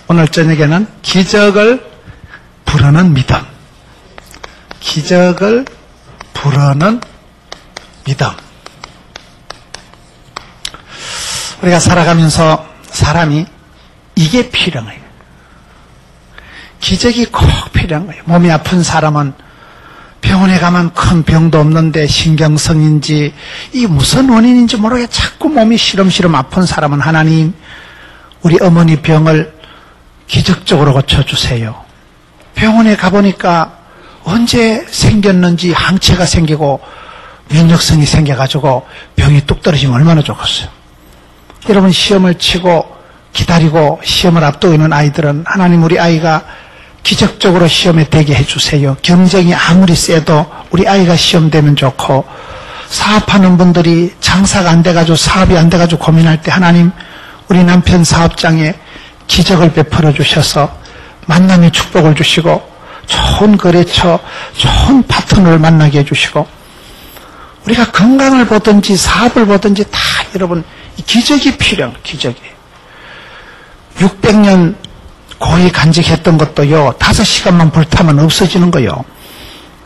오늘 저녁에는 기적을 부르는 믿음. 기적을 부르는 믿음. 우리가 살아가면서 사람이 이게 필요한 거예요. 기적이 꼭 필요한 거예요. 몸이 아픈 사람은 병원에 가면 큰 병도 없는데 신경성인지 이 무슨 원인인지 모르게 자꾸 몸이 시름시름 아픈 사람은 하나님 우리 어머니 병을 기적적으로 고쳐주세요. 병원에 가보니까 언제 생겼는지 항체가 생기고 면역성이 생겨가지고 병이 뚝 떨어지면 얼마나 좋겠어요. 여러분 시험을 치고 기다리고 시험을 앞두고 있는 아이들은 하나님 우리 아이가 기적적으로 시험에 되게 해주세요. 경쟁이 아무리 세도 우리 아이가 시험 되면 좋고 사업하는 분들이 장사가 안 돼가지고 사업이 안 돼가지고 고민할 때 하나님 우리 남편 사업장에 기적을 베풀어 주셔서 만남의 축복을 주시고 좋은 거래처, 좋은 파트너를 만나게 해주시고 우리가 건강을 보든지 사업을 보든지 다 여러분 이 기적이 필요한 기적이 600년 고이 간직했던 것도요 5시간만 불타면 없어지는 거요.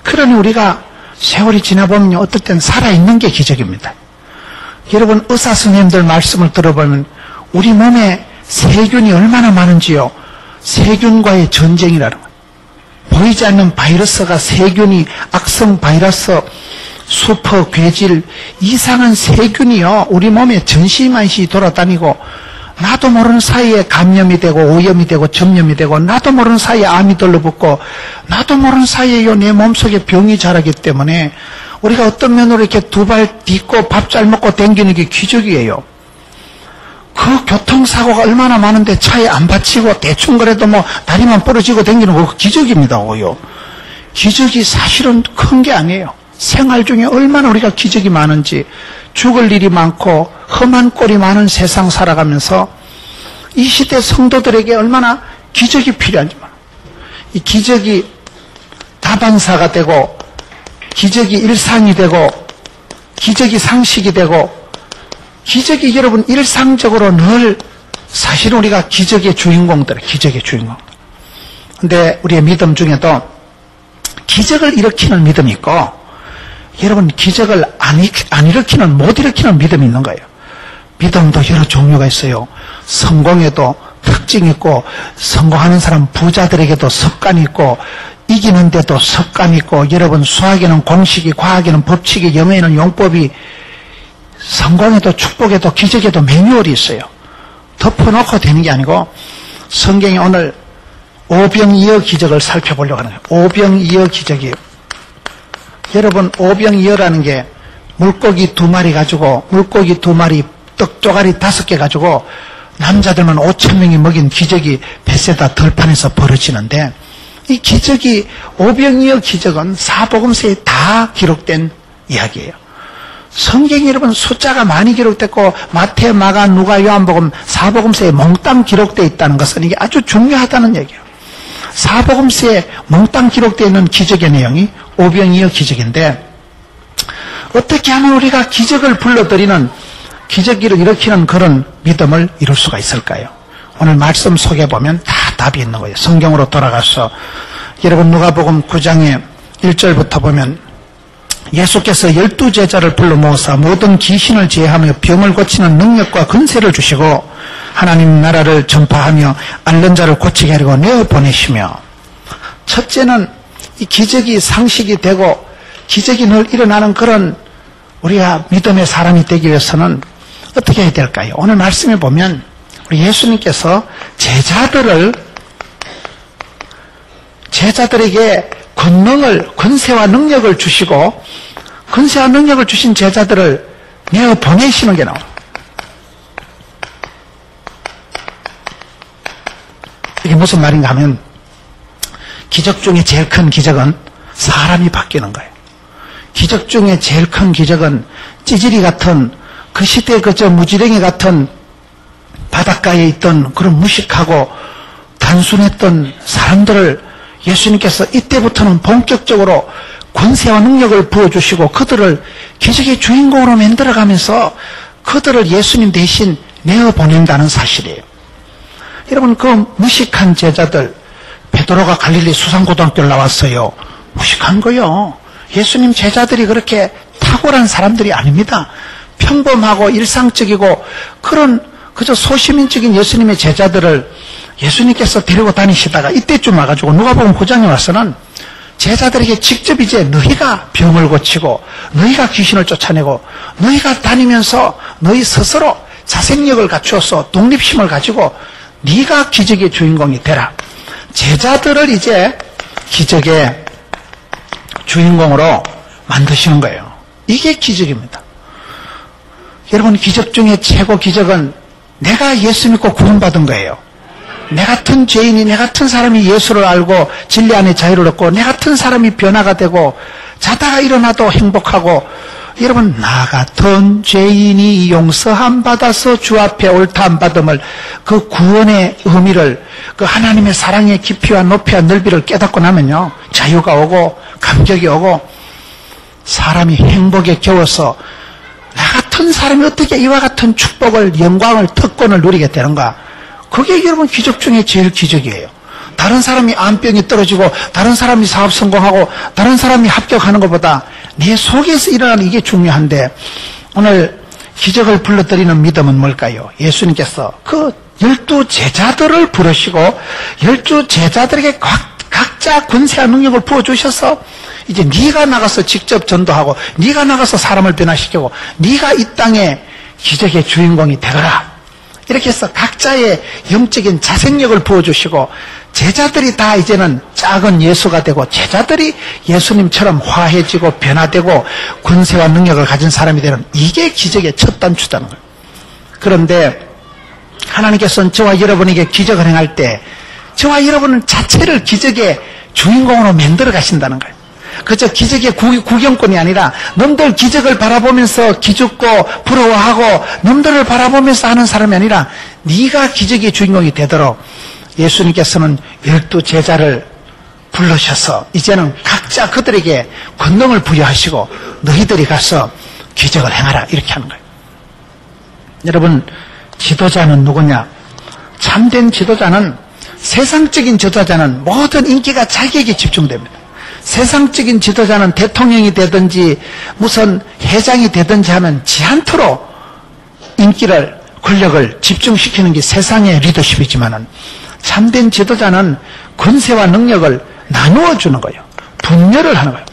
그러니 우리가 세월이 지나보면 어떨 땐 살아있는 게 기적입니다. 여러분 의사 선생님들 말씀을 들어보면 우리 몸에 세균이 얼마나 많은지요. 세균과의 전쟁이라는 거예요. 보이지 않는 바이러스가 세균이 악성 바이러스 수퍼 괴질 이상한 세균이요 우리 몸에 전시만시 돌아다니고 나도 모르는 사이에 감염이 되고 오염이 되고 점염이 되고 나도 모르는 사이에 암이 들러붙고 나도 모르는 사이에 내 몸속에 병이 자라기 때문에 우리가 어떤 면으로 이렇게 두 발 딛고 밥 잘 먹고 댕기는 게 기적이에요. 그 교통사고가 얼마나 많은데 차에 안 받치고 대충 그래도 뭐 다리만 부러지고 댕기는 거 기적입니다. 오요. 기적이 사실은 큰 게 아니에요. 생활 중에 얼마나 우리가 기적이 많은지 죽을 일이 많고 험한 꼴이 많은 세상 살아가면서 이 시대 성도들에게 얼마나 기적이 필요한지 이 기적이 다반사가 되고 기적이 일상이 되고 기적이 상식이 되고 기적이 여러분 일상적으로 늘 사실 우리가 기적의 주인공들이에요. 기적의 주인공. 근데 우리의 믿음 중에도 기적을 일으키는 믿음이 있고 여러분 기적을 안 일으키는 못 일으키는 믿음이 있는 거예요. 믿음도 여러 종류가 있어요. 성공에도 특징이 있고 성공하는 사람 부자들에게도 습관이 있고 이기는데도 습관이 있고 여러분 수학에는 공식이 과학에는 법칙이 영어에는 용법이 성공에도 축복에도 기적에도 매뉴얼이 있어요. 덮어놓고 되는 게 아니고 성경에 오늘 오병이어 기적을 살펴보려고 하는 거예요. 오병이어 기적이에요. 여러분 오병이어라는 게 물고기 2마리 가지고 물고기 2마리 떡조가리 5개 가지고 남자들만 5,000명이 먹인 기적이 벳세다 들판에서 벌어지는데 이 기적이 오병이어 기적은 사복음서에 다 기록된 이야기예요. 성경이 여러분 숫자가 많이 기록됐고 마태, 마가, 누가, 요한복음 사복음서에 몽땅 기록되어 있다는 것은 이게 아주 중요하다는 얘기예요. 사복음서에 몽땅 기록되어 있는 기적의 내용이 오병이어 기적인데 어떻게 하면 우리가 기적을 불러들이는 기적을 일으키는 그런 믿음을 이룰 수가 있을까요? 오늘 말씀 속에 보면 다 답이 있는 거예요. 성경으로 돌아가서 여러분 누가복음 9장에 1절부터 보면 예수께서 12제자를 불러 모으사 모든 귀신을 제하며 병을 고치는 능력과 권세를 주시고 하나님 나라를 전파하며 앓는 자를 고치게 하려고 내어보내시며 첫째는 이 기적이 상식이 되고 기적이 늘 일어나는 그런 우리가 믿음의 사람이 되기 위해서는 어떻게 해야 될까요? 오늘 말씀에 보면 우리 예수님께서 제자들에게 권세와 능력을 주시고 권세와 능력을 주신 제자들을 내어 보내시는 게 나와요. 이게 무슨 말인가 하면 기적 중에 제일 큰 기적은 사람이 바뀌는 거예요. 기적 중에 제일 큰 기적은 찌질이 같은 그 시대의 그저 무지랭이 같은 바닷가에 있던 그런 무식하고 단순했던 사람들을 예수님께서 이때부터는 본격적으로 권세와 능력을 부어주시고 그들을 기적의 주인공으로 만들어가면서 그들을 예수님 대신 내어보낸다는 사실이에요. 여러분, 그 무식한 제자들, 베드로가 갈릴리 수산고등학교를 나왔어요. 무식한 거요. 예수님 제자들이 그렇게 탁월한 사람들이 아닙니다. 평범하고 일상적이고 그런 그저 소시민적인 예수님의 제자들을 예수님께서 데리고 다니시다가 이때쯤 와가지고 누가복음 9장에 와서는 제자들에게 직접 이제 너희가 병을 고치고 너희가 귀신을 쫓아내고 너희가 다니면서 너희 스스로 자생력을 갖추어서 독립심을 가지고 네가 기적의 주인공이 되라. 제자들을 이제 기적의 주인공으로 만드시는 거예요. 이게 기적입니다. 여러분, 기적 중에 최고 기적은 내가 예수 믿고 구원받은 거예요. 내 같은 죄인이, 내 같은 사람이 예수를 알고 진리 안에 자유를 얻고 내 같은 사람이 변화가 되고 자다가 일어나도 행복하고, 여러분, 나 같은 죄인이 용서함 받아서 주 앞에 옳다함 받음을, 그 구원의 의미를, 그 하나님의 사랑의 깊이와 높이와 넓이를 깨닫고 나면요, 자유가 오고 감격이 오고 사람이 행복에 겨워서 나 같은 사람이 어떻게 이와 같은 축복을, 영광을, 특권을 누리게 되는가. 그게 여러분 기적 중에 제일 기적이에요. 다른 사람이 암병이 떨어지고 다른 사람이 사업 성공하고 다른 사람이 합격하는 것보다 내 속에서 일어나는 이게 중요한데, 오늘 기적을 불러들이는 믿음은 뭘까요? 예수님께서 그 12 제자들을 부르시고 12 제자들에게 각자 권세와 능력을 부어주셔서 이제 네가 나가서 직접 전도하고 네가 나가서 사람을 변화시키고 네가 이 땅에 기적의 주인공이 되거라. 이렇게 해서 각자의 영적인 자생력을 부어주시고 제자들이 다 이제는 작은 예수가 되고 제자들이 예수님처럼 화해지고 변화되고 권세와 능력을 가진 사람이 되는, 이게 기적의 첫 단추다는 거예요. 그런데 하나님께서는 저와 여러분에게 기적을 행할 때 저와 여러분 자체를 기적의 주인공으로 만들어 가신다는 거예요. 그저 기적의 구경꾼이 아니라 놈들 기적을 바라보면서 기죽고 부러워하고 놈들을 바라보면서 하는 사람이 아니라 네가 기적의 주인공이 되도록 예수님께서는 12 제자를 불러셔서 이제는 각자 그들에게 권능을 부여하시고 너희들이 가서 기적을 행하라, 이렇게 하는 거예요. 여러분, 지도자는 누구냐? 참된 지도자는, 세상적인 지도자는 모든 인기가 자기에게 집중됩니다. 세상적인 지도자는 대통령이 되든지 무슨 회장이 되든지 하면 지한토로 인기를, 권력을 집중시키는 게 세상의 리더십이지만은 참된 지도자는 권세와 능력을 나누어 주는 거예요. 분열을 하는 거예요.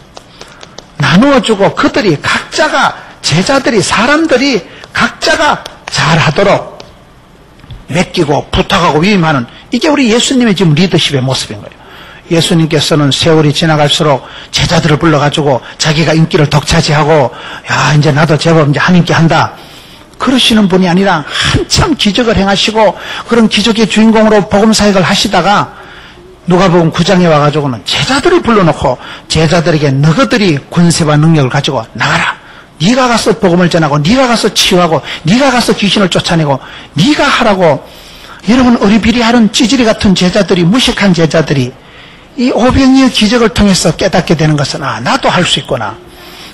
나누어 주고 그들이 각자가, 제자들이, 사람들이 각자가 잘하도록 맡기고 부탁하고 위임하는, 이게 우리 예수님의 지금 리더십의 모습인 거예요. 예수님께서는 세월이 지나갈수록 제자들을 불러가지고 자기가 인기를 독차지하고, 야, 이제 나도 제법 이제 한 인기 한다, 그러시는 분이 아니라 한참 기적을 행하시고 그런 기적의 주인공으로 복음사역을 하시다가 누가복음 9장에 와가지고는 제자들을 불러놓고 제자들에게 너희들이 권세와 능력을 가지고 나가라. 네가 가서 복음을 전하고 네가 가서 치유하고 네가 가서 귀신을 쫓아내고 네가 하라고. 여러분, 어리비리하는 찌질이 같은 제자들이, 무식한 제자들이 이 오병이의 기적을 통해서 깨닫게 되는 것은, 아, 나도 할 수 있구나.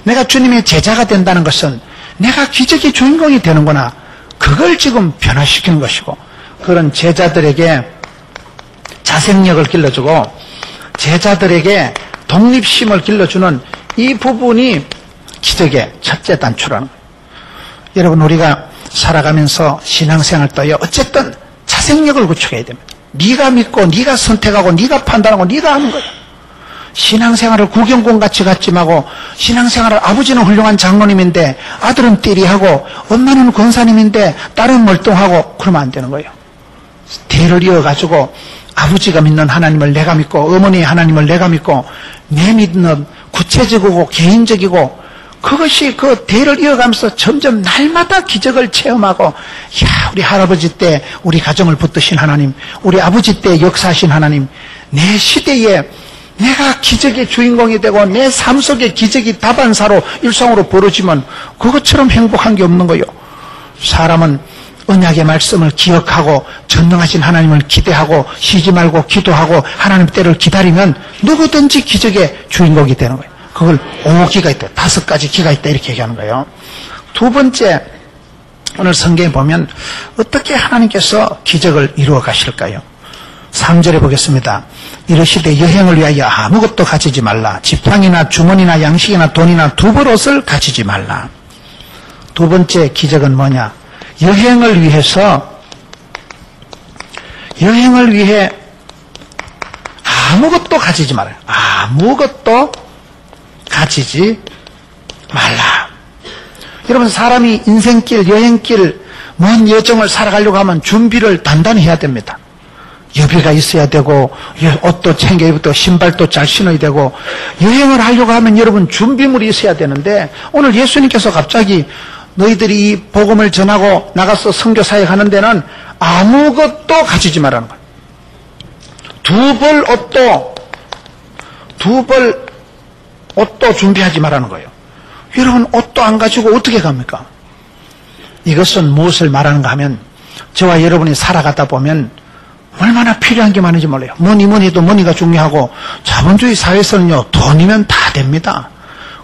내가 주님의 제자가 된다는 것은 내가 기적의 주인공이 되는구나. 그걸 지금 변화시키는 것이고, 그런 제자들에게 자생력을 길러주고 제자들에게 독립심을 길러주는 이 부분이 기적의 첫째 단추라는 거예요. 여러분, 우리가 살아가면서 신앙생활 또요, 어쨌든 자생력을 구축해야 됩니다. 네가 믿고 네가 선택하고 네가 판단하고 네가 하는 거예요. 신앙생활을 구경꾼같이 갖지 말고, 신앙생활을, 아버지는 훌륭한 장로님인데 아들은 띠리하고 엄마는 권사님인데 딸은 멀뚱하고 그러면 안 되는 거예요. 대를 이어가지고 아버지가 믿는 하나님을 내가 믿고 어머니의 하나님을 내가 믿고 내 믿는 구체적이고 개인적이고, 그것이 그 대를 이어가면서 점점 날마다 기적을 체험하고, 야, 우리 할아버지 때 우리 가정을 붙드신 하나님, 우리 아버지 때 역사하신 하나님, 내 시대에 내가 기적의 주인공이 되고 내 삶 속에 기적이 다반사로 일상으로 벌어지면 그것처럼 행복한 게 없는 거예요. 사람은 언약의 말씀을 기억하고 전능하신 하나님을 기대하고 쉬지 말고 기도하고 하나님 때를 기다리면 누구든지 기적의 주인공이 되는 거예요. 그걸 5기가 있다, 5가지 기가 있다 이렇게 얘기하는 거예요. 두 번째, 오늘 성경에 보면 어떻게 하나님께서 기적을 이루어 가실까요? 3절에 보겠습니다. 이르시되 여행을 위하여 아무것도 가지지 말라. 지팡이나 주머니나 양식이나 돈이나 두벌 옷을 가지지 말라. 두 번째 기적은 뭐냐? 여행을 위해 아무것도 가지지 말아요. 아무것도 가지지 말라. 여러분, 사람이 인생길, 여행길, 먼 여정을 살아가려고 하면 준비를 단단히 해야 됩니다. 여비가 있어야 되고, 옷도 챙겨 입고, 신발도 잘 신어야 되고, 여행을 하려고 하면 여러분 준비물이 있어야 되는데, 오늘 예수님께서 갑자기 너희들이 이 복음을 전하고 나가서 선교사역 하는 데는 아무것도 가지지 말라는 거예요. 두 벌 옷도 준비하지 말라는 거예요. 여러분, 옷도 안 가지고 어떻게 갑니까? 이것은 무엇을 말하는가 하면, 저와 여러분이 살아가다 보면 얼마나 필요한 게 많은지 몰라요. 뭐니 해도 머니가 중요하고, 자본주의 사회에서는요, 돈이면 다 됩니다.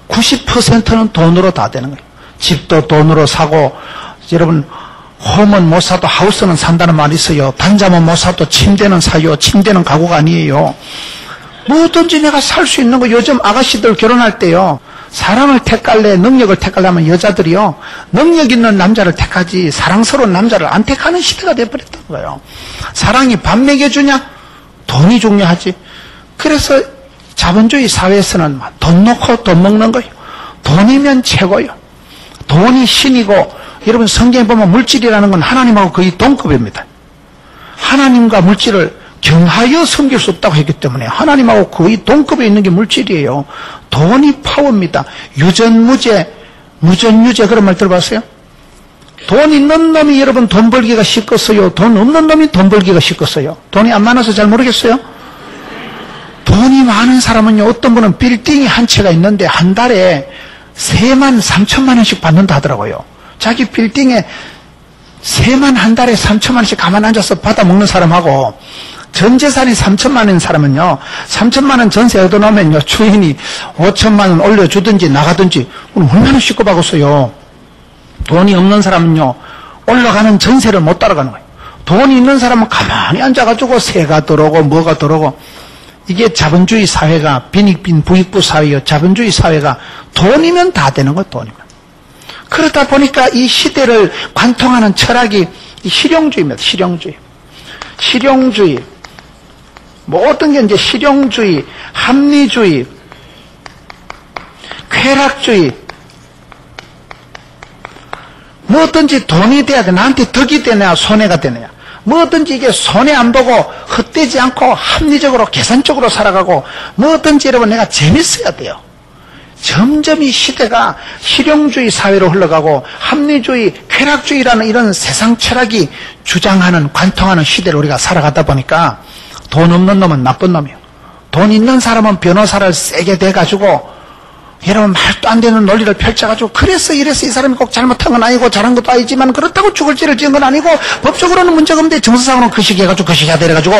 90%는 돈으로 다 되는 거예요. 집도 돈으로 사고, 여러분, 홈은 못 사도 하우스는 산다는 말이 있어요. 단잠은 못 사도 침대는 사요. 침대는 가구가 아니에요. 뭐든지 내가 살 수 있는 거. 요즘 아가씨들 결혼할 때요, 사랑을 택할래, 능력을 택할래 하면 여자들이요, 능력 있는 남자를 택하지 사랑스러운 남자를 안 택하는 시대가 돼버렸던 거예요. 사랑이 밥 먹여주냐? 돈이 중요하지. 그래서 자본주의 사회에서는 돈 놓고 돈 먹는 거예요. 돈이면 최고요. 돈이 신이고, 여러분 성경에 보면 물질이라는 건 하나님하고 거의 동급입니다. 하나님과 물질을 경하여 섬길 수 없다고 했기 때문에 하나님하고 거의 동급에 있는 게 물질이에요. 돈이 파워입니다. 유전무죄, 무전유죄, 그런 말 들어봤어요? 돈 있는 놈이 여러분 돈 벌기가 쉽겠어요? 돈 없는 놈이 돈 벌기가 쉽겠어요? 돈이 안 많아서 잘 모르겠어요? 돈이 많은 사람은요, 어떤 분은 빌딩이 한 채가 있는데 한 달에 4만 3천만 원씩 받는다 하더라고요. 자기 빌딩에 4만 한 달에 3천만 원씩 가만 앉아서 받아 먹는 사람하고, 전 재산이 3천만 원인 사람은요, 3천만 원 전세 얻어놓으면요, 주인이 5천만 원 올려주든지 나가든지, 얼마나 쉽고 바꿨어요. 돈이 없는 사람은요, 올라가는 전세를 못 따라가는 거예요. 돈이 있는 사람은 가만히 앉아가지고 세가 들어오고 뭐가 들어오고, 이게 자본주의 사회가 빈익빈 부익부 사회요. 자본주의 사회가 돈이면 다 되는 거예요. 돈이면. 그러다 보니까 이 시대를 관통하는 철학이 실용주의입니다. 실용주의. 뭐 어떤 게 이제 실용주의, 합리주의, 쾌락주의. 뭐든지 돈이 돼야 돼. 나한테 덕이 되냐, 손해가 되느냐. 뭐든지 이게 손해 안 보고 헛되지 않고 합리적으로 계산적으로 살아가고, 뭐든지 여러분 내가 재밌어야 돼요. 점점 이 시대가 실용주의 사회로 흘러가고 합리주의, 쾌락주의라는 이런 세상 철학이 주장하는, 관통하는 시대를 우리가 살아가다 보니까 돈 없는 놈은 나쁜 놈이에요. 돈 있는 사람은 변호사를 세게 대가지고 여러분 말도 안 되는 논리를 펼쳐가지고, 그래서 이래서 이 사람이 꼭 잘못한 건 아니고 잘한 것도 아니지만 그렇다고 죽을 죄를 지은 건 아니고 법적으로는 문제가 없는데 정서상으로는 그 시기해가지고 그 시기가 돼가지고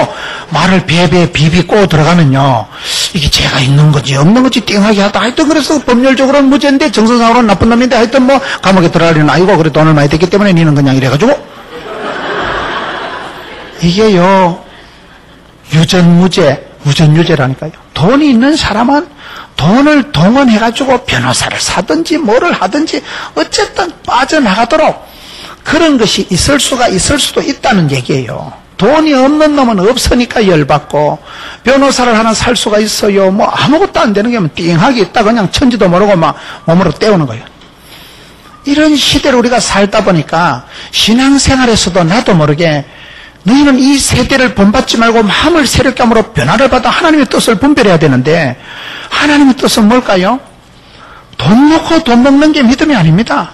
말을 베베 비비 꼬 들어가면요, 이게 죄가 있는 건지 없는 건지 띵하게 하다. 하여튼 그래서 법률적으로는 무죄인데 정서상으로는 나쁜 놈인데, 하여튼 뭐 감옥에 들어가려는 아이고 그래 돈을 많이 댔기 때문에 니는 그냥 이래가지고, 이게요 무전유죄라니까요. 돈이 있는 사람은 돈을 동원해가지고 변호사를 사든지 뭐를 하든지 어쨌든 빠져나가도록 그런 것이 있을 수도 있다는 얘기예요. 돈이 없는 놈은 없으니까 열받고, 변호사를 하나 살 수가 있어요. 뭐 아무것도 안 되는 게 뭐 띵하게 있다 그냥 천지도 모르고 막 몸으로 때우는 거예요. 이런 시대를 우리가 살다 보니까 신앙생활에서도 나도 모르게 너희는 이 세대를 본받지 말고 마음을 새롭게 함으로 변화를 받아 하나님의 뜻을 분별해야 되는데, 하나님의 뜻은 뭘까요? 돈 놓고 돈 먹는 게 믿음이 아닙니다.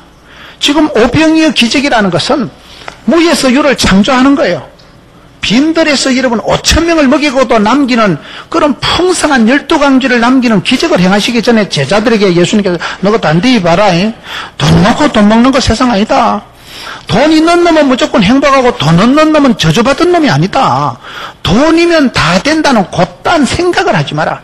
지금 오병이어 기적이라는 것은 무에서 유를 창조하는 거예요. 빈들에서 여러분 5,000명을 먹이고도 남기는 그런 풍성한 12강지를 남기는 기적을 행하시기 전에 제자들에게 예수님께서 너가 단디히 봐라. 돈 놓고 돈 먹는 거 세상 아니다. 돈 있는 놈은 무조건 행복하고 돈 없는 놈은 저주받은 놈이 아니다. 돈이면 다 된다는 곧단 생각을 하지 마라.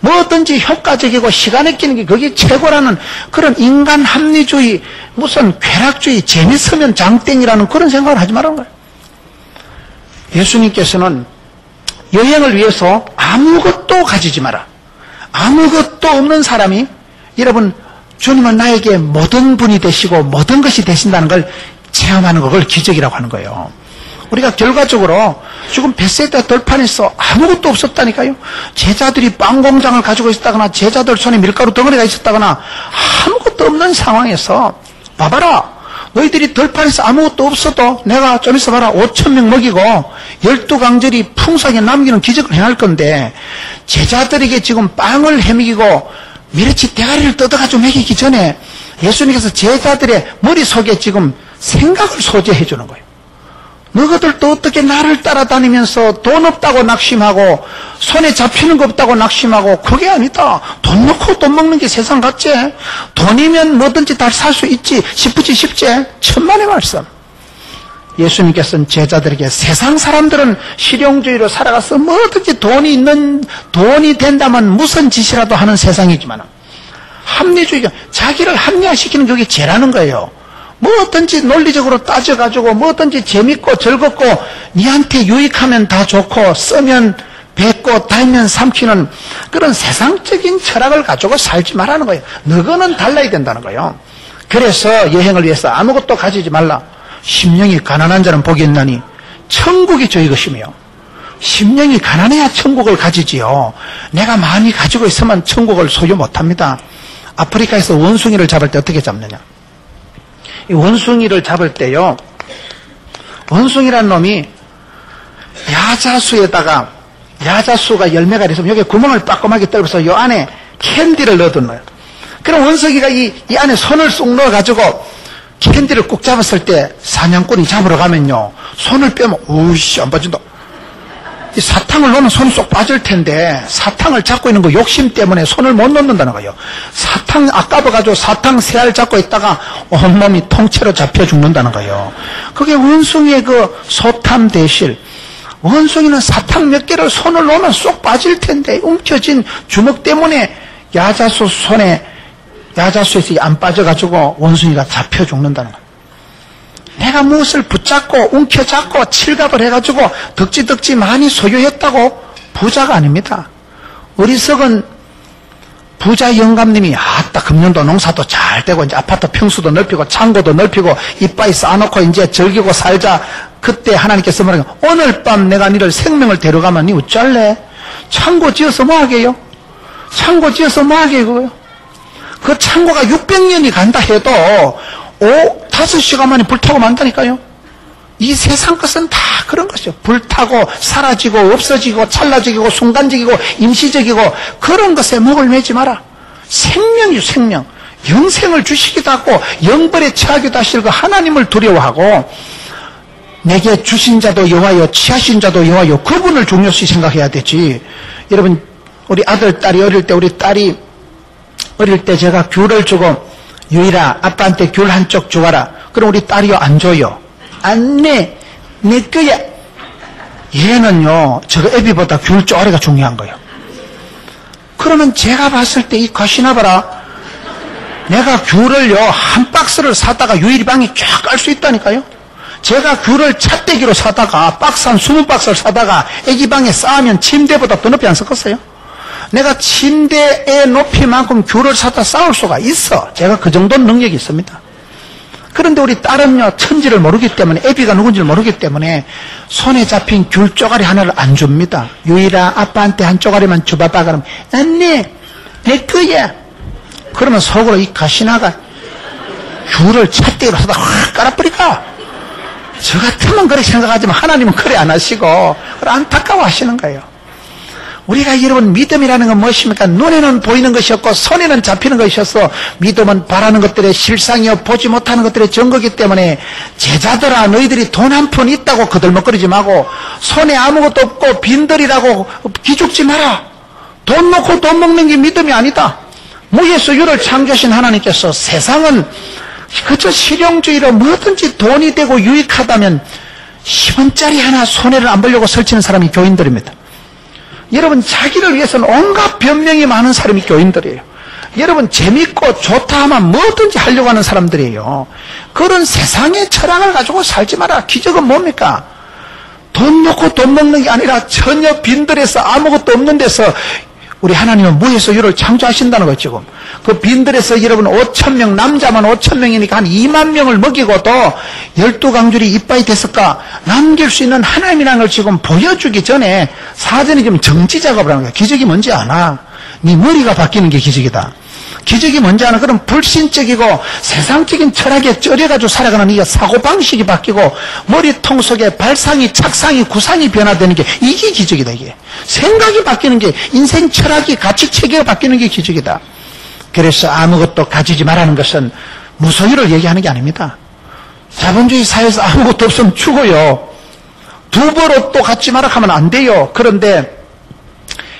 뭐든지 효과적이고 시간에 끼는 게 그게 최고라는 그런 인간 합리주의, 무슨 쾌락주의, 재밌으면 장땡이라는 그런 생각을 하지 말라는 거예요. 예수님께서는 여행을 위해서 아무것도 가지지 마라. 아무것도 없는 사람이, 여러분, 주님은 나에게 모든 분이 되시고 모든 것이 되신다는 걸 체험하는 걸 기적이라고 하는 거예요. 우리가 결과적으로 지금 벳세다 들판에서 아무것도 없었다니까요. 제자들이 빵 공장을 가지고 있었다거나 제자들 손에 밀가루 덩어리가 있었다거나 아무것도 없는 상황에서 봐봐라. 너희들이 들판에서 아무것도 없어도 내가 좀 있어 봐라. 5,000명 먹이고 12강절이 풍성하게 남기는 기적을 행할 건데 제자들에게 지금 빵을 헤매기고 미르치 대가리를 뜯어가지고 먹이기 전에 예수님께서 제자들의 머릿속에 지금 생각을 소재해 주는 거예요. 너희들도 어떻게 나를 따라다니면서 돈 없다고 낙심하고 손에 잡히는 거 없다고 낙심하고 그게 아니다. 돈 넣고 돈 먹는 게 세상 같지? 돈이면 뭐든지 다 살 수 있지 싶지 싶지? 천만의 말씀. 예수님께서는 제자들에게 세상 사람들은 실용주의로 살아가서 뭐든지 돈이 된다면 무슨 짓이라도 하는 세상이지만 합리주의가 자기를 합리화시키는 게 죄라는 거예요. 뭐든지 논리적으로 따져가지고 뭐든지 재밌고 즐겁고 니한테 유익하면 다 좋고 쓰면 뱉고 달면 삼키는 그런 세상적인 철학을 가지고 살지 말라는 거예요. 너거는 달라야 된다는 거예요. 그래서 여행을 위해서 아무것도 가지지 말라. 심령이 가난한 자는 복이 있나니 천국이 저희 것이며 심령이 가난해야 천국을 가지지요. 내가 많이 가지고 있으면 천국을 소유 못합니다. 아프리카에서 원숭이를 잡을 때 어떻게 잡느냐. 이 원숭이를 잡을 때요, 원숭이란 놈이 야자수가 열매가 있으면 여기에 구멍을 빠끔하게 뚫어서 요 안에 캔디를 넣어둔 거예요. 그럼 원숭이가 이 안에 손을 쏙 넣어가지고 캔디를 꼭 잡았을 때 사냥꾼이 잡으러 가면요, 손을 빼면 우이씨 안 빠진다. 이 사탕을 넣으면 손이 쏙 빠질 텐데 사탕을 잡고 있는 거 욕심 때문에 손을 못 넣는다는 거예요. 사탕 아까워가지고 사탕 세 알 잡고 있다가 온몸이 통째로 잡혀 죽는다는 거예요. 그게 원숭이의 그 소탐 대실. 원숭이는 사탕 몇 개를 손을 넣으면 쏙 빠질 텐데 움켜진 주먹 때문에 야자수에서 안 빠져가지고 원숭이가 잡혀 죽는다는 거예요. 내가 무엇을 붙잡고 움켜잡고 칠갑을 해가지고 덕지덕지 많이 소유했다고 부자가 아닙니다. 어리석은 부자 영감님이 아따 금년도 농사도 잘 되고 이제 아파트 평수도 넓히고 창고도 넓히고 이빠이 쌓아놓고 이제 즐기고 살자. 그때 하나님께서 말하는 오늘 밤 내가 너를 생명을 데려가면 니 어쩔래? 창고 지어서 뭐하게요? 창고 지어서 뭐하게 그거요? 그 창고가 600년이 간다 해도 5시간 만에 불타고 만다니까요. 이 세상 것은 다 그런 것이죠. 불타고 사라지고 없어지고 찰나적이고 순간적이고 임시적이고 그런 것에 목을 매지 마라. 생명이요 생명. 영생을 주시기도 하고 영벌에 처하기도 하실 그 하나님을 두려워하고 내게 주신 자도 여호와요 취하신 자도 여호와요 그분을 중요시 생각해야 되지. 여러분 우리 아들 딸이 어릴 때 우리 딸이 어릴 때 제가 귤을 주고 유일아 아빠한테 귤 한쪽 주어라. 그럼 우리 딸이요 안 줘요. 안 내. 내 거야. 얘는요 저거 애비보다 귤 쪼아리가 중요한 거예요. 그러면 제가 봤을 때 이 가시나봐라. 내가 귤을요 한 박스를 사다가 유일이 방에 쫙 깔 수 있다니까요. 제가 귤을 찻대기로 사다가 박스 한 20박스를 사다가 애기 방에 쌓으면 침대보다 더 높이 안 섞었어요. 내가 침대의 높이만큼 귤을 사다 쌓을 수가 있어. 제가 그 정도 능력이 있습니다. 그런데 우리 딸은요 천지를 모르기 때문에 애비가 누군지를 모르기 때문에 손에 잡힌 귤 쪼가리 하나를 안 줍니다. 유일아 아빠한테 한 쪼가리만 줘봐봐. 그러면 언니 내 거야. 그러면 속으로 이 가시나가 귤을 찻대기로 사다 확 깔아버리까. 저 같으면 그렇게 생각하지만 하나님은 그래 안 하시고 안타까워 하시는 거예요. 우리가 여러분 믿음이라는 건 무엇입니까? 눈에는 보이는 것이 없고 손에는 잡히는 것이었어. 믿음은 바라는 것들의 실상이요 보지 못하는 것들의 증거이기 때문에 제자들아 너희들이 돈 한 푼 있다고 거들먹거리지 말고 손에 아무것도 없고 빈들이라고 기죽지 마라. 돈 놓고 돈 먹는 게 믿음이 아니다. 무예수유를 창조하신 하나님께서 세상은 그저 실용주의로 뭐든지 돈이 되고 유익하다면 10원짜리 하나 손해를 안 보려고 설치는 사람이 교인들입니다. 여러분, 자기를 위해서는 온갖 변명이 많은 사람이 교인들이에요. 여러분, 재밌고 좋다 하면 뭐든지 하려고 하는 사람들이에요. 그런 세상의 철학을 가지고 살지 마라. 기적은 뭡니까? 돈 놓고 돈 먹는 게 아니라 전혀 빈들에서 아무것도 없는 데서 우리 하나님은 무에서 유를 창조하신다는 거죠. 지금 그 빈들에서 여러분 5,000명, 남자만 5,000명이니까 한 2만 명을 먹이고도 12강줄이 이빠이 됐을까? 남길 수 있는 하나님이라는 걸 지금 보여주기 전에 사전에 좀 정지 작업을 하는 거야. 기적이 뭔지 아나? 네 머리가 바뀌는 게 기적이다. 기적이 뭔지 아나? 그럼 불신적이고 세상적인 철학에 쩔여가지고 살아가는 이 사고방식이 바뀌고 머리통 속에 발상이, 착상이, 구상이 변화되는 게 이게 기적이다. 이게 생각이 바뀌는 게, 인생 철학이, 가치체계가 바뀌는 게 기적이다. 그래서 아무것도 가지지 말라는 것은 무소유를 얘기하는 게 아닙니다. 자본주의 사회에서 아무것도 없으면 죽어요. 두 벌 옷도 갖지 마라 하면 안 돼요. 그런데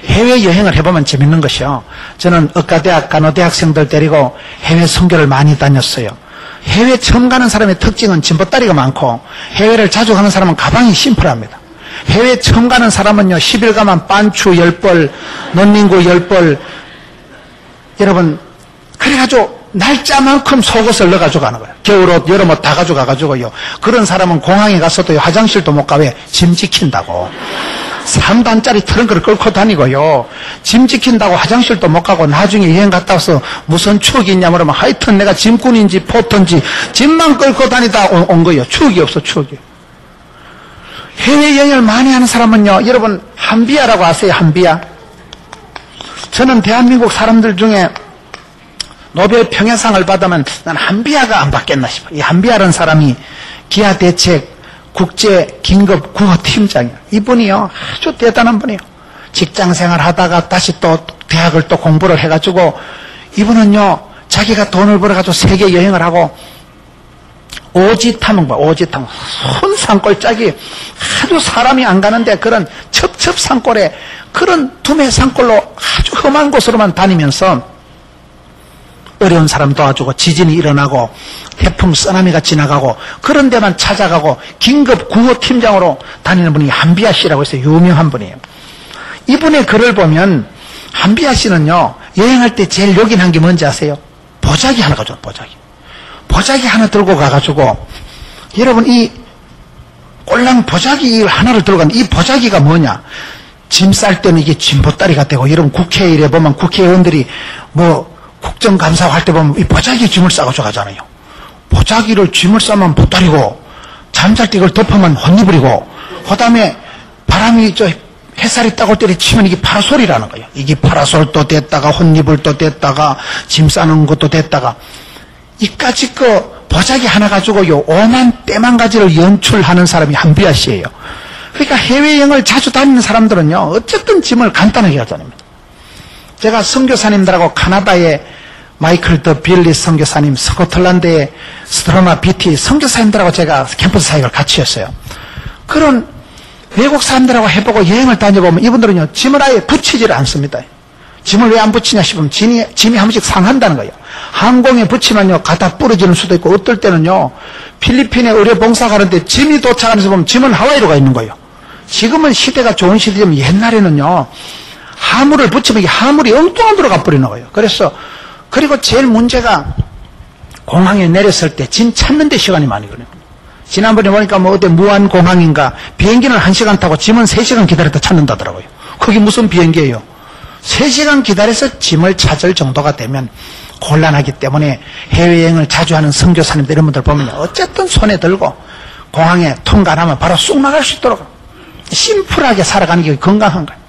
해외여행을 해보면 재밌는 것이요. 저는 의과대학, 간호대학생들 데리고 해외 선교를 많이 다녔어요. 해외 처음 가는 사람의 특징은 짐보따리가 많고, 해외를 자주 가는 사람은 가방이 심플합니다. 해외 처음 가는 사람은요, 10일 가면 반추 10벌, 논닝구 10벌, 여러분, 그래가지고 날짜만큼 속옷을 넣어가지고 가는 거예요. 겨울옷, 여름옷 다 가져가가지고요. 그런 사람은 공항에 가서도 화장실도 못 가. 왜? 짐 지킨다고. 3단짜리 트렁크를 끌고 다니고요. 짐 지킨다고 화장실도 못 가고, 나중에 여행 갔다 와서 무슨 추억이 있냐 그러면 하여튼 내가 짐꾼인지 포터인지 짐만 끌고 다니다 온 거예요. 추억이 없어, 추억이. 해외여행을 많이 하는 사람은요, 여러분 한비아라고 아세요? 한비아. 저는 대한민국 사람들 중에 노벨 평화상을 받으면 난 한비아가 안 받겠나 싶어. 이 한비아라는 사람이 기아 대책 국제 긴급 구호 팀장이에요. 이분이요, 아주 대단한 분이에요. 직장 생활 하다가 다시 또 대학을 또 공부를 해가지고, 이분은요, 자기가 돈을 벌어가지고 세계 여행을 하고, 오지탐은 뭐야, 오지탐. 손 산골짜기, 아주 사람이 안 가는데 그런 첩첩산골에, 그런 두메 산골로 아주 험한 곳으로만 다니면서 어려운 사람 도와주고, 지진이 일어나고 태풍 쓰나미가 지나가고 그런 데만 찾아가고 긴급 구호팀장으로 다니는 분이 한비아 씨라고 있어요. 유명한 분이에요. 이분의 글을 보면 한비아 씨는요, 여행할 때 제일 요긴한 게 뭔지 아세요? 보자기 하나 가져요. 보자기 하나 들고 가가지고, 여러분 이 꼴랑 보자기 하나를 들고 가는 이 보자기가 뭐냐? 짐 쌀 때는 이게 짐보따리가 되고, 여러분 국회일에 보면 국회의원들이 뭐 국정감사할 때 보면 이 보자기 짐을 싸가지고 가잖아요. 보자기를 짐을 싸면 보따리고, 잠잘 때 이걸 덮으면 혼이불이고, 그 다음에 바람이 햇살이 딱 올 때 치면 이게 파라솔이라는 거예요. 이게 파라솔도 됐다가 혼이불도 됐다가 짐 싸는 것도 됐다가, 이까짓 거 보자기 하나 가지고요, 오만 때만 가지를 연출하는 사람이 한비아 씨예요. 그러니까 해외여행을 자주 다니는 사람들은요, 어쨌든 짐을 간단하게 가져다닙니다. 제가 선교사님들하고 카나다의 마이클 더 빌리 선교사님, 스코틀랜드의 스트로마 비티 선교사님들하고 제가 캠퍼스 사역을 같이 했어요. 그런 외국 사람들하고 해보고 여행을 다녀보면 이분들은요, 짐을 아예 붙이지를 않습니다. 짐을 왜 안 붙이냐 싶으면 짐이 한 번씩 상한다는 거예요. 항공에 붙이면요, 갖다 부러지는 수도 있고, 어떨 때는요, 필리핀에 의료 봉사 가는데 짐이 도착하면서 보면 짐은 하와이로 가 있는 거예요. 지금은 시대가 좋은 시대지만 옛날에는요, 하물을 붙이면 이 하물이 엉뚱한 데로 가버리는 거예요. 그리고 제일 문제가 공항에 내렸을 때 짐 찾는 데 시간이 많이 걸려요. 지난번에 보니까 뭐 어디 무안공항인가 비행기는 1시간 타고 짐은 3시간 기다렸다 찾는다더라고요. 그게 무슨 비행기예요? 3시간 기다려서 짐을 찾을 정도가 되면 곤란하기 때문에 해외여행을 자주 하는 선교사님들 이런 분들 보면 어쨌든 손에 들고 공항에 통과하면 바로 쑥 나갈 수 있도록 심플하게 살아가는 게 건강한 거예요.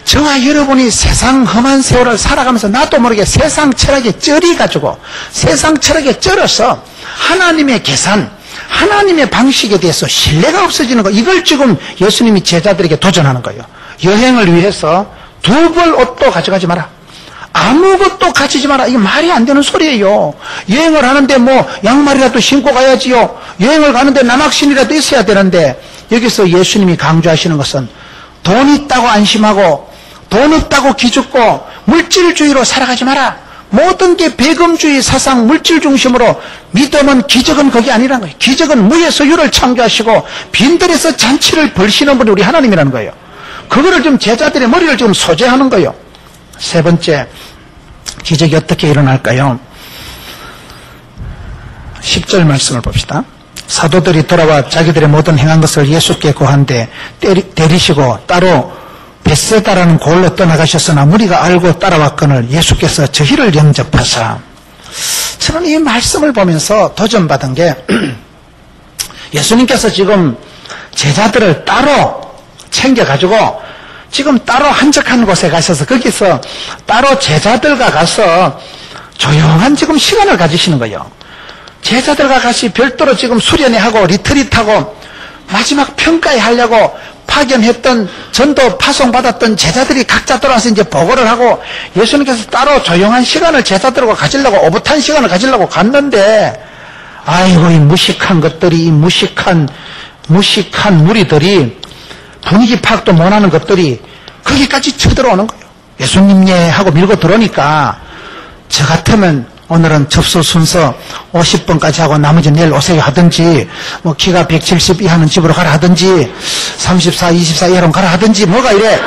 저와 여러분이 세상 험한 세월을 살아가면서 나도 모르게 세상 철학에 쩔어가지고, 세상 철학에 쩔어서 하나님의 계산, 하나님의 방식에 대해서 신뢰가 없어지는 거, 이걸 지금 예수님이 제자들에게 도전하는 거예요. 여행을 위해서 두 벌 옷도 가져가지 마라. 아무것도 가지지 마라. 이게 말이 안 되는 소리예요. 여행을 하는데 뭐 양말이라도 신고 가야지요. 여행을 가는데 남학신이라도 있어야 되는데, 여기서 예수님이 강조하시는 것은 돈 있다고 안심하고 돈 없다고 기죽고 물질주의로 살아가지 마라. 모든 게 배금주의 사상, 물질 중심으로 믿음은, 기적은 거기 아니라는 거예요. 기적은 무에서 유를 창조하시고 빈들에서 잔치를 벌시는 분이 우리 하나님이라는 거예요. 그거를 좀 제자들의 머리를 지금 소재하는 거예요. 세 번째, 기적이 어떻게 일어날까요? 10절 말씀을 봅시다. 사도들이 돌아와 자기들의 모든 행한 것을 예수께 고한데 데리시고 따로 벳세다라는 고을로 떠나가셨으나 무리가 알고 따라왔거늘 예수께서 저희를 영접하사. 저는 이 말씀을 보면서 도전받은 게 예수님께서 지금 제자들을 따로 챙겨가지고 지금 따로 한적한 곳에 가셔서 거기서 따로 제자들과 가서 조용한 지금 시간을 가지시는 거예요. 제자들과 같이 별도로 지금 수련회하고 리트릿하고 마지막 평가회 하려고 파견했던 전도 파송받았던 제자들이 각자 돌아와서 이제 보고를 하고 예수님께서 따로 조용한 시간을 제자들과 가지려고 오붓한 시간을 가지려고 갔는데 아이고 이 무식한 것들이 이 무식한 무리들이 분위기 파악도 못하는 것들이 거기까지 쳐들어오는 거예요. 예수님 예 하고 밀고 들어오니까 저 같으면 오늘은 접수 순서 50번까지 하고 나머지 내일 오세요 하든지 뭐 키가 170 이하는 집으로 가라 하든지 34, 24 이하로 가라 하든지 뭐가 이래.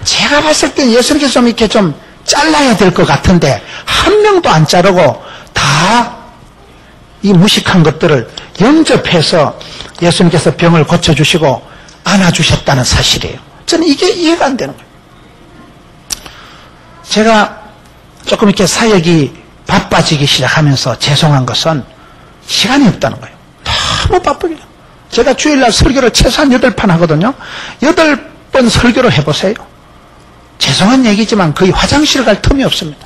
제가 봤을 땐 예수님께서 좀 이렇게 좀 잘라야 될 것 같은데 한 명도 안 자르고 다 이 무식한 것들을 영접해서 예수님께서 병을 고쳐주시고 안아주셨다는 사실이에요. 저는 이게 이해가 안 되는 거예요. 제가 조금 이렇게 사역이 바빠지기 시작하면서 죄송한 것은 시간이 없다는 거예요. 너무 바쁘게. 제가 주일날 설교를 최소한 8판 하거든요. 8번 설교를 해보세요. 죄송한 얘기지만 거의 화장실 갈 틈이 없습니다.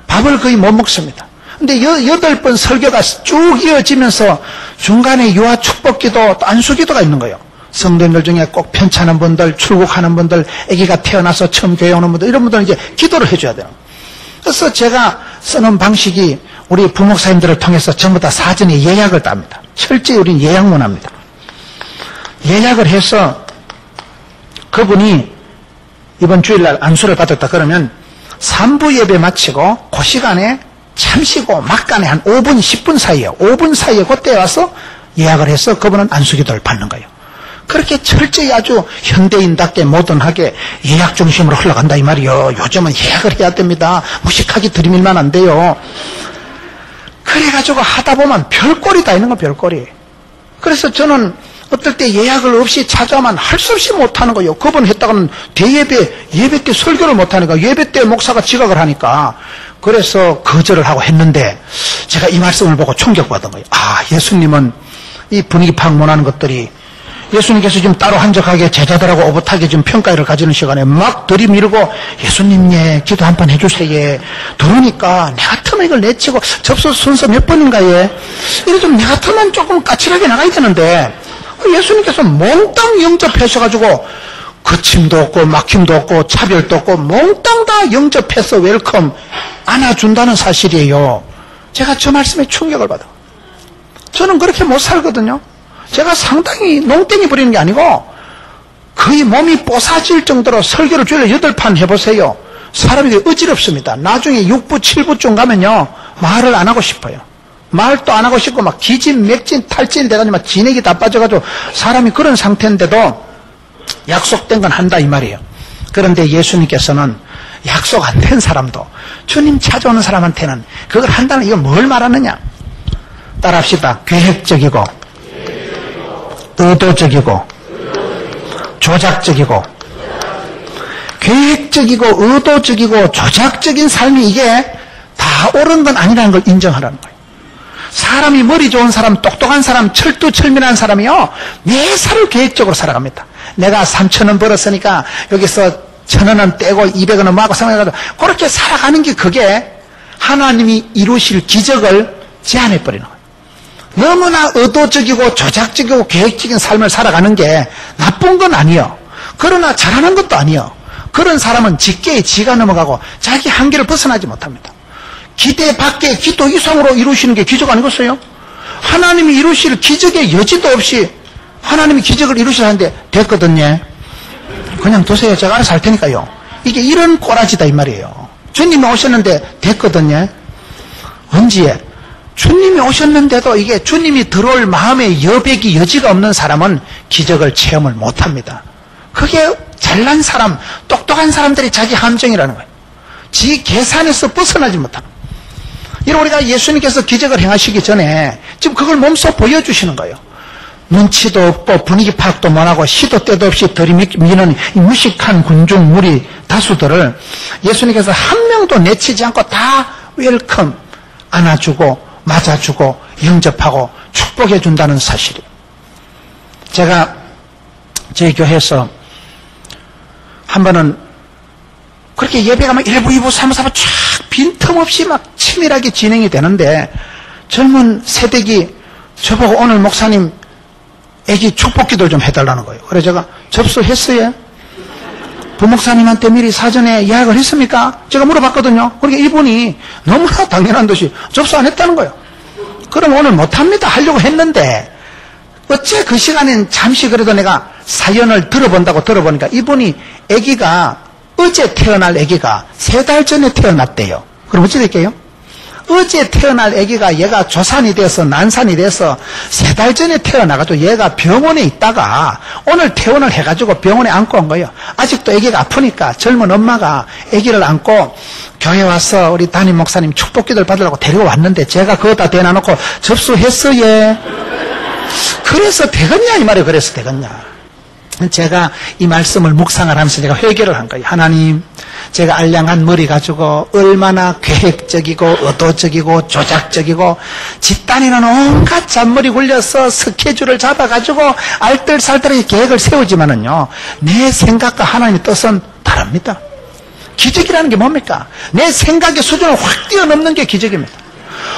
밥을 거의 못 먹습니다. 근데 8번 설교가 쭉 이어지면서 중간에 유아 축복기도 또 안수기도가 있는 거예요. 성도님들 중에 꼭 편찮은 분들, 출국하는 분들, 아기가 태어나서 처음 교회 오는 분들, 이런 분들은 이제 기도를 해줘야 돼요. 그래서 제가 쓰는 방식이 우리 부목사님들을 통해서 전부 다 사전에 예약을 땁니다. 철저히 우리는 예약만 합니다. 예약을 해서 그분이 이번 주일날 안수를 받았다 그러면 3부 예배 마치고 그 시간에 참 쉬고 막간에 한 5분, 10분 사이에요. 5분 사이에 그때 와서 예약을 해서 그분은 안수기도를 받는 거예요. 그렇게 철저히 아주 현대인답게 모던하게 예약 중심으로 흘러간다 이 말이요. 요즘은 예약을 해야 됩니다. 무식하게 들이밀면 안 돼요. 그래가지고 하다 보면 별꼴이 다 있는 거 별꼴이. 그래서 저는 어떨 때 예약을 없이 찾아오면 할 수 없이 못하는 거예요. 그분 했다가는 예배 때 설교를 못하니까 예배 때 목사가 지각을 하니까 그래서 거절을 하고 했는데 제가 이 말씀을 보고 충격받은 거예요. 아, 예수님은 이 분위기 파악 못하는 것들이 예수님께서 지금 따로 한적하게 제자들하고 오붓하게 지금 평가회를 가지는 시간에 막 들이밀고 예수님 예 기도 한 번 해주세요. 들으니까 내 같으면 이걸 내치고 접수 순서 몇 번인가 예 이래 좀 내 같으면 조금 까칠하게 나가야 되는데 예수님께서 몽땅 영접하셔가지고 거침도 없고 막힘도 없고 차별도 없고 몽땅 다 영접해서 웰컴 안아준다는 사실이에요. 제가 저 말씀에 충격을 받아요. 저는 그렇게 못 살거든요. 제가 상당히 농땡이 부리는 게 아니고 거의 몸이 뽀사질 정도로 설교를 주일에 8판 해보세요. 사람이 어지럽습니다. 나중에 6부, 7부쯤 가면요 말을 안 하고 싶어요. 말도 안 하고 싶고 막 기진, 맥진, 탈진 돼가지고 막 진액이 다 빠져가지고 사람이 그런 상태인데도 약속된 건 한다 이 말이에요. 그런데 예수님께서는 약속 안 된 사람도 주님 찾아오는 사람한테는 그걸 한다는 이건 뭘 말하느냐. 따라합시다. 계획적이고 의도적이고 조작적이고 계획적이고 의도적이고 조작적인 삶이 이게 다 옳은 건 아니라는 걸 인정하라는 거예요. 사람이 머리 좋은 사람, 똑똑한 사람, 철두철미한 사람이요 매사를 계획적으로 살아갑니다. 내가 3,000원 벌었으니까 여기서 1,000원은 떼고 200원은 모아고 생각해가지고 그렇게 살아가는 게 그게 하나님이 이루실 기적을 제한해버리는 거예요. 너무나 의도적이고 조작적이고 계획적인 삶을 살아가는 게 나쁜 건 아니에요. 그러나 잘하는 것도 아니에요. 그런 사람은 직계에 지가 넘어가고 자기 한계를 벗어나지 못합니다. 기대 밖에 기도 이상으로 이루시는 게 기적 아니겠어요? 하나님이 이루실 기적의 여지도 없이 하나님이 기적을 이루시는데 됐거든요. 그냥 두세요. 제가 알아서 할 테니까요. 이게 이런 꼬라지다 이 말이에요. 주님이 오셨는데 됐거든요. 언제? 주님이 오셨는데도 이게 주님이 들어올 마음의 여백이 여지가 없는 사람은 기적을 체험을 못합니다. 그게 잘난 사람, 똑똑한 사람들이 자기 함정이라는 거예요. 지 계산에서 벗어나지 못하는 거예요. 이런 우리가 예수님께서 기적을 행하시기 전에 지금 그걸 몸소 보여주시는 거예요. 눈치도 없고 분위기 파악도 못하고 시도 때도 없이 들이미는 무식한 군중 무리 다수들을 예수님께서 한 명도 내치지 않고 다 웰컴, 안아주고 맞아주고 영접하고 축복해 준다는 사실이에요. 제가 저희 교회에서 한 번은 그렇게 예배가 막 1부, 2부, 3부, 4부 쫙 빈틈없이 막 치밀하게 진행이 되는데 젊은 세대기 저보고 오늘 목사님 애기 축복기도 좀 해달라는 거예요. 그래서 제가 접수했어요. 부목사님한테 미리 사전에 예약을 했습니까? 제가 물어봤거든요. 그러니까 이분이 너무나 당연한 듯이 접수 안 했다는 거예요. 그럼 오늘 못합니다 하려고 했는데 어째 그 시간엔 잠시 그래도 내가 사연을 들어보니까 이분이 아기가 어제 태어날 아기가 3달 전에 태어났대요. 그럼 어찌 될게요? 어제 태어날 아기가 얘가 조산이 돼서 난산이 돼서 3달 전에 태어나가지고 얘가 병원에 있다가 오늘 퇴원을 해가지고 병원에 안고 온 거예요. 아직도 아기가 아프니까 젊은 엄마가 아기를 안고 교회 와서 우리 담임 목사님 축복기도를 받으려고 데리고 왔는데 제가 그거 다 대놔놓고 접수했어요. 그래서 되겠냐 이 말이에요. 그래서 되겠냐. 제가 이 말씀을 묵상을 하면서 제가 회개를 한 거예요. 하나님, 제가 알량한 머리 가지고 얼마나 계획적이고 의도적이고 조작적이고 집단에는 온갖 잔머리 굴려서 스케줄을 잡아가지고 알뜰살뜰하게 계획을 세우지만은요, 내 생각과 하나님의 뜻은 다릅니다. 기적이라는 게 뭡니까? 내 생각의 수준을 확 뛰어넘는 게 기적입니다.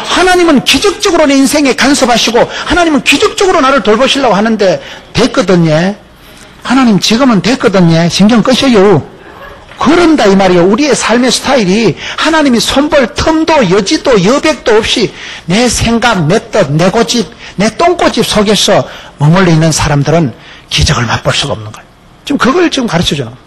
하나님은 기적적으로 내 인생에 간섭하시고 하나님은 기적적으로 나를 돌보시려고 하는데 됐거든요. 하나님 지금은 됐거든요. 신경 끄셔요. 그런다 이 말이에요. 우리의 삶의 스타일이 하나님이 손볼 틈도 여지도 여백도 없이 내 생각, 내 뜻, 내 고집, 내 똥꼬집 속에서 머물러 있는 사람들은 기적을 맛볼 수가 없는 거예요. 지금 그걸 지금 가르쳐주는 거예요.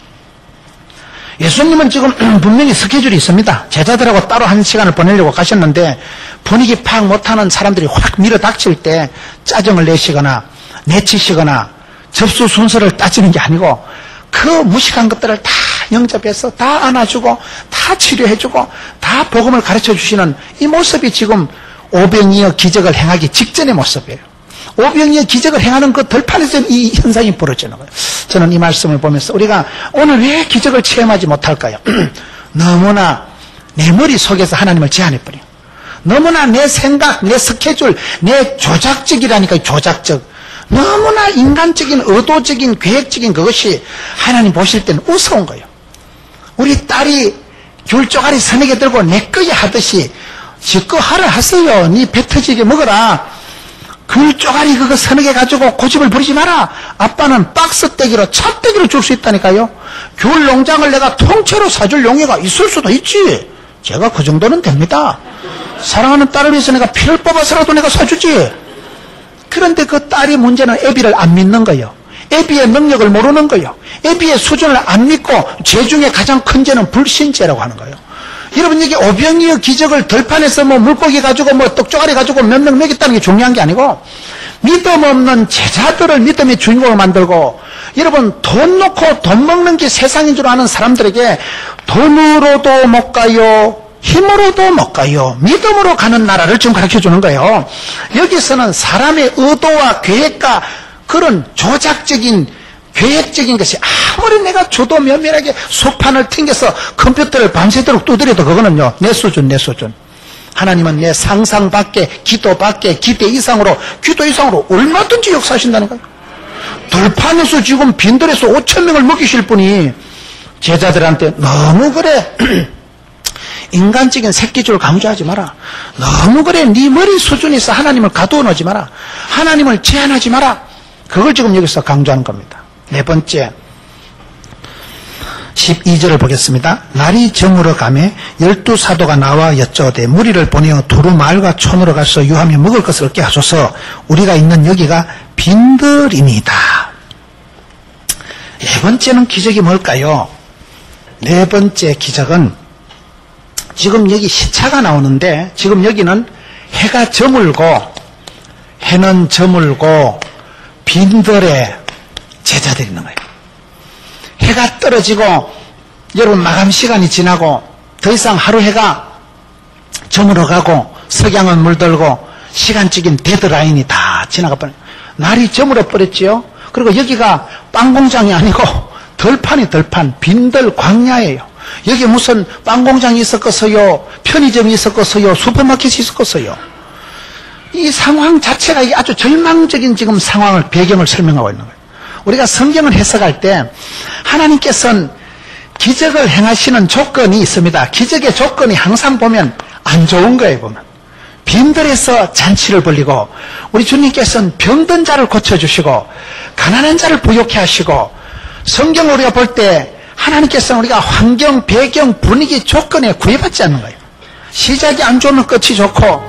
예수님은 지금 분명히 스케줄이 있습니다. 제자들하고 따로 한 시간을 보내려고 가셨는데 분위기 파악 못하는 사람들이 확 밀어닥칠 때 짜증을 내시거나 내치시거나 접수 순서를 따지는 게 아니고 그 무식한 것들을 다 영접해서 다 안아주고 다 치료해주고 다 복음을 가르쳐 주시는 이 모습이 지금 오병이어 기적을 행하기 직전의 모습이에요. 오병이어 기적을 행하는 그 들판에서 이 현상이 벌어지는 거예요. 저는 이 말씀을 보면서 우리가 오늘 왜 기적을 체험하지 못할까요? 너무나 내 머릿속에서 하나님을 제한해버려요. 너무나 내 생각, 내 스케줄, 내 조작적이라니까요. 조작적. 너무나 인간적인 의도적인 계획적인 그것이 하나님 보실 때는 우스운 거예요. 우리 딸이 귤 쪼가리 서너 개 들고 내 거야 하듯이 지거 하라 하세요. 니 배 터지게 먹어라. 귤 쪼가리 그거 서너 개 가지고 고집을 부리지 마라. 아빠는 박스 떼기로 차 떼기로 줄 수 있다니까요. 귤 농장을 내가 통째로 사줄 용의가 있을 수도 있지. 제가 그 정도는 됩니다. 사랑하는 딸을 위해서 내가 피를 뽑아서라도 내가 사주지. 그런데 그 딸이 문제는 애비를 안 믿는 거예요. 애비의 능력을 모르는 거예요. 애비의 수준을 안 믿고 죄 중에 가장 큰 죄는 불신죄라고 하는 거예요. 여러분 이게 오병이어 기적을 들판에서 뭐 물고기 가지고 뭐 떡조가리 가지고 몇 명 먹였다는 게 중요한 게 아니고 믿음 없는 제자들을 믿음의 주인공을 만들고 여러분 돈 놓고 돈 먹는 게 세상인 줄 아는 사람들에게 돈으로도 못 가요. 힘으로도 못 가요. 믿음으로 가는 나라를 좀 가르쳐주는 거예요. 여기서는 사람의 의도와 계획과 그런 조작적인 계획적인 것이 아무리 내가 주도 면밀하게 소판을 튕겨서 컴퓨터를 밤새도록 두드려도 그거는요 내 수준. 하나님은 내 상상 밖에 기도 밖에 기대 이상으로 얼마든지 역사하신다는 거예요. 들판에서 지금 빈들에서 5,000명을 먹이실 분이 제자들한테 너무 그래 인간적인 새끼줄 강조하지 마라. 너무 그래 네 머리 수준에서 하나님을 가두어 놓지 마라. 하나님을 제한하지 마라. 그걸 지금 여기서 강조하는 겁니다. 네 번째 12절을 보겠습니다. 날이 저물어 가매 12사도가 나와 여쭤오되 무리를 보내어 두루 마을과 촌으로 가서 유하며 먹을 것을 얻게 하소서. 우리가 있는 여기가 빈들이니이다. 네 번째는 기적이 뭘까요? 네 번째 기적은 지금 여기 시차가 나오는데 지금 여기는 해가 저물고 해는 저물고 빈들에 제자들이 있는 거예요. 딱 떨어지고 여러분 마감 시간이 지나고 더 이상 하루 해가 저물어가고 석양은 물들고 시간적인 데드라인이 다 지나가 버려. 날이 저물어 버렸지요. 그리고 여기가 빵 공장이 아니고 들판 빈들 광야예요. 여기 무슨 빵 공장이 있었겠어요? 편의점이 있었겠어요? 슈퍼마켓이 있었겠어요? 이 상황 자체가 아주 절망적인 지금 상황을 배경을 설명하고 있는 거예요. 우리가 성경을 해석할 때 하나님께서는 기적을 행하시는 조건이 있습니다. 기적의 조건이 항상 보면 안 좋은 거예요. 보면 빈들에서 잔치를 벌리고 우리 주님께서는 병든 자를 고쳐주시고 가난한 자를 부욕해 하시고 성경을 우리가 볼 때 하나님께서는 우리가 환경, 배경, 분위기, 조건에 구애받지 않는 거예요. 시작이 안 좋으면 끝이 좋고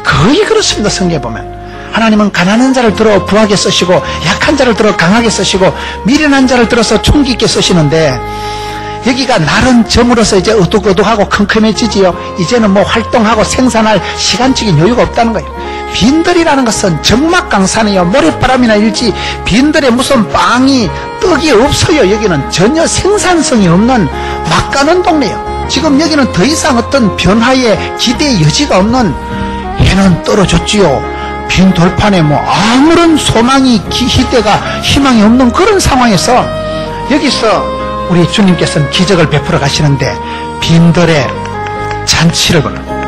거의 그렇습니다. 성경에 보면 하나님은 가난한 자를 들어 부하게 쓰시고 약한 자를 들어 강하게 쓰시고 미련한 자를 들어서 총기 있게 쓰시는데 여기가 날은 저물어서 이제 어둑어둑하고 컴컴해지지요. 이제는 뭐 활동하고 생산할 시간적인 여유가 없다는 거예요. 빈들이라는 것은 적막강산이요. 모래바람이나 일지 빈들에 무슨 빵이 떡이 없어요. 여기는 전혀 생산성이 없는 막 가는 동네예요. 지금 여기는 더 이상 어떤 변화의 기대의 여지가 없는 해는 떨어졌지요. 빈 돌판에 뭐 아무런 소망이 기대가 희망이 없는 그런 상황에서 여기서 우리 주님께서는 기적을 베풀어 가시는데 빈들의 잔치를 벌여